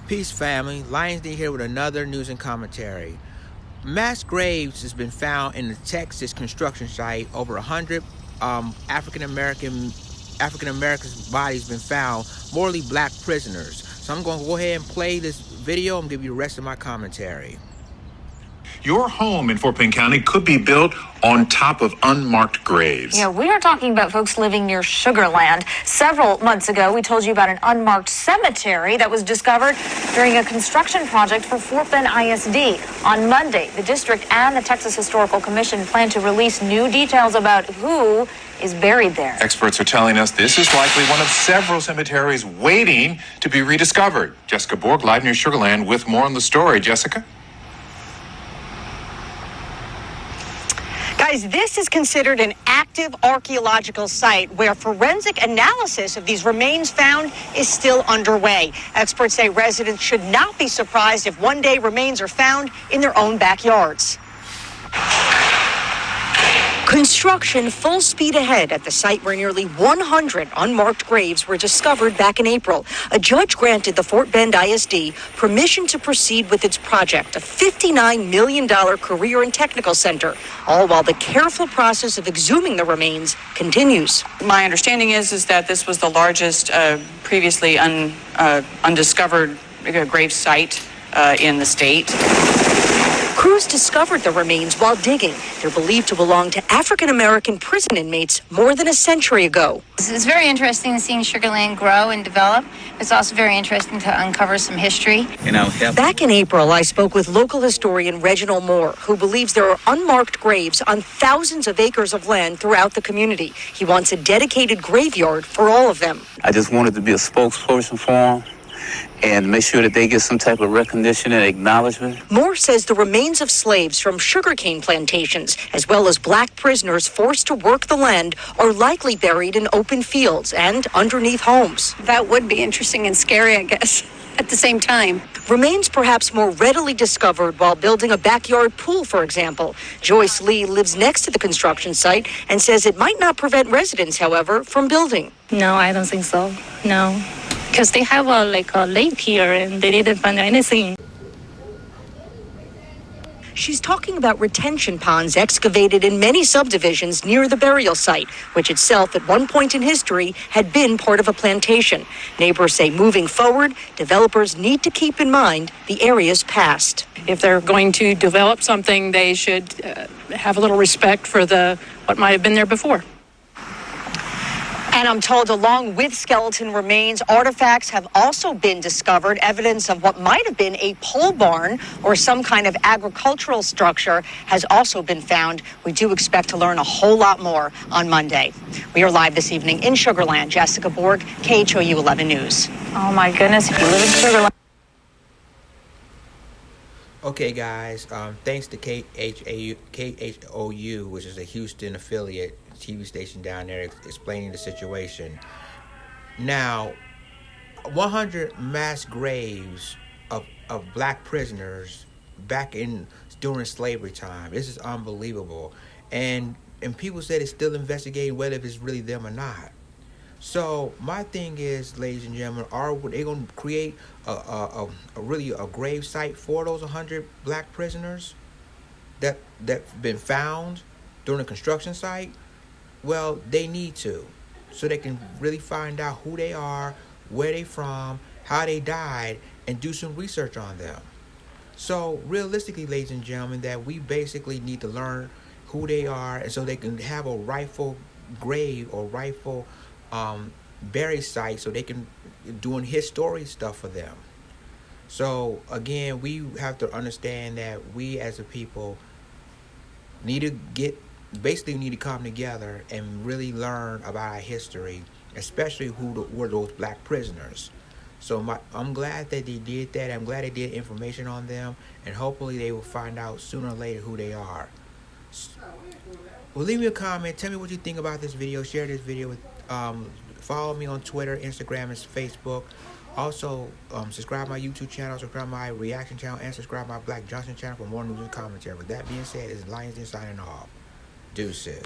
Peace, family. Lions D here with another news and commentary. Mass graves has been found in the Texas construction site. Over 100 African Americans' bodies been found, morally black prisoners. So I'm going to go ahead and play this video and give you the rest of my commentary. Your home in Fort Payne County could be built on top of unmarked graves. Yeah, we are talking about folks living near Sugar Land. Several months ago, we told you about an unmarked cemetery that was discovered during a construction project for Fort Bend ISD. On Monday, the district and the Texas Historical Commission plan to release new details about who is buried there. Experts are telling us this is likely one of several cemeteries waiting to be rediscovered. Jessica Borg, live near Sugar Land, with more on the story. Jessica? Guys, this is considered an active archaeological site where forensic analysis of these remains found is still underway. Experts say residents should not be surprised if one day remains are found in their own backyards. Construction full speed ahead at the site where nearly 100 unmarked graves were discovered back in April. A judge granted the Fort Bend ISD permission to proceed with its project, a $59 million career and technical center, all while the careful process of exhuming the remains continues. My understanding is that this was the largest previously undiscovered grave site in the state. Crews discovered the remains while digging. They're believed to belong to African-American prison inmates more than a century ago. It's very interesting seeing Sugar Land grow and develop. It's also very interesting to uncover some history. Back in April, I spoke with local historian Reginald Moore, who believes there are unmarked graves on thousands of acres of land throughout the community. He wants a dedicated graveyard for all of them. I just wanted to be a spokesperson for them and make sure that they get some type of recognition and acknowledgement. Moore says the remains of slaves from sugarcane plantations, as well as black prisoners forced to work the land, are likely buried in open fields and underneath homes. That would be interesting and scary, I guess, at the same time. Remains perhaps more readily discovered while building a backyard pool, for example. Joyce Lee lives next to the construction site and says it might not prevent residents, however, from building. No, I don't think so. No. Because they have a lake here and they didn't find anything. She's talking about retention ponds excavated in many subdivisions near the burial site, which itself at one point in history had been part of a plantation. Neighbors say moving forward, developers need to keep in mind the area's past. If they're going to develop something, they should have a little respect for what might have been there before. And I'm told along with skeleton remains, artifacts have also been discovered. Evidence of what might have been a pole barn or some kind of agricultural structure has also been found. We do expect to learn a whole lot more on Monday. We are live this evening in Sugar Land. Jessica Borg, KHOU 11 News. Oh my goodness, if you live in Sugar Land. Okay, guys, thanks to KHOU, which is a Houston affiliate TV station down there, explaining the situation. Now, 100 mass graves of black prisoners back during slavery time. This is unbelievable. And people said it's still investigating whether it's really them or not. So my thing is, ladies and gentlemen, are they going to create a grave site for those 100 black prisoners that been found during the construction site? Well, they need to, so they can really find out who they are, where they from, how they died, and do some research on them. So realistically, ladies and gentlemen, that we basically need to learn who they are, and so they can have a rightful grave or rightful bury site, so they can doing history stuff for them. So again, we have to understand that we as a people need to need to come together and really learn about our history, especially who were those black prisoners. So I'm glad that they did that. I'm glad they did information on them, and hopefully they will find out sooner or later who they are. Well, leave me a comment. Tell me what you think about this video. Share this video with follow me on Twitter, Instagram, and Facebook. Also, subscribe to my YouTube channel, subscribe to my reaction channel, and subscribe to my Black Johnson channel for more news and commentary. With that being said, this is Lions Den signing off. Deuces.